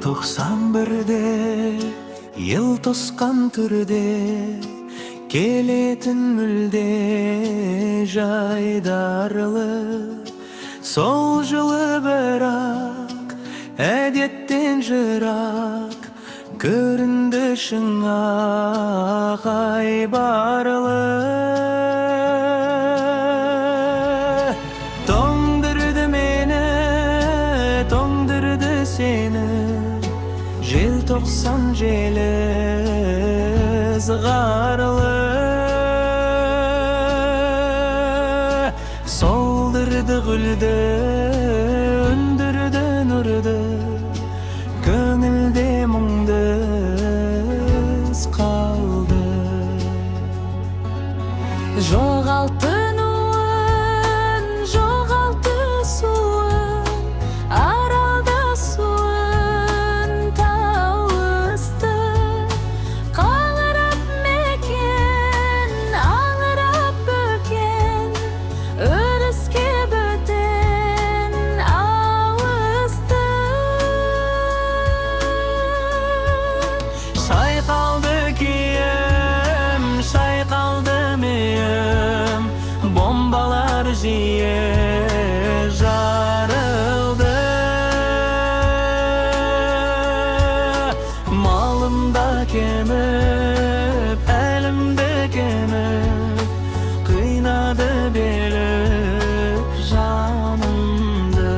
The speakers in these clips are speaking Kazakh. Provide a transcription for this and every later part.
91'de yıl toskan türde keletin mülde jaydarlı sol жылы bırak әдеттен жырақ көрінді шыңа қайбарлы тоңдырды мені тоңдырды сені желтоқсан желі ызғарлы солдырды гүлді өндірді нұрды көңілде мұңды із қалды жоғалтты нуын жоғалтты суын аралда суын тауысты қаңырап мекен аңырап бөкен өріске бөтен ауысты шайқалды киім шайқалды миым бомбалар жиі жарылды малымда кеміп әлімді кеміп қинады белік жанымды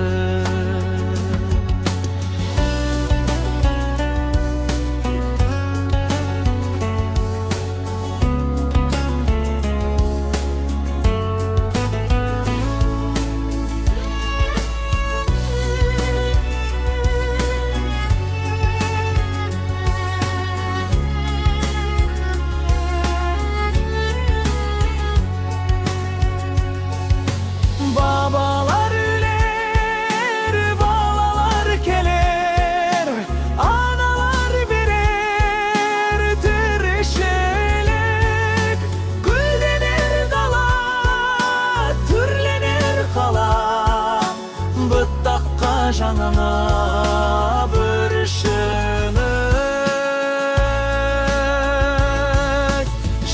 Babalar üler, balalar keler, analar birer türeşelek, güllenir dala, türlenir kala, bıttakka janına bürüşünük.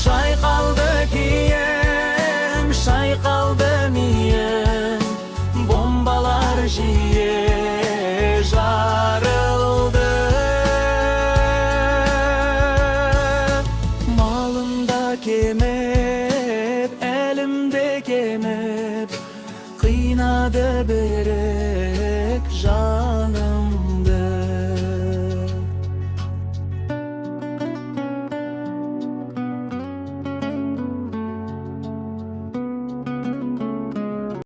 Şayqaldı kiyim, şayqaldı miyim, bombalar jiye jarıldı. Malımda kemep, elimde kemep, kıynadı berek jar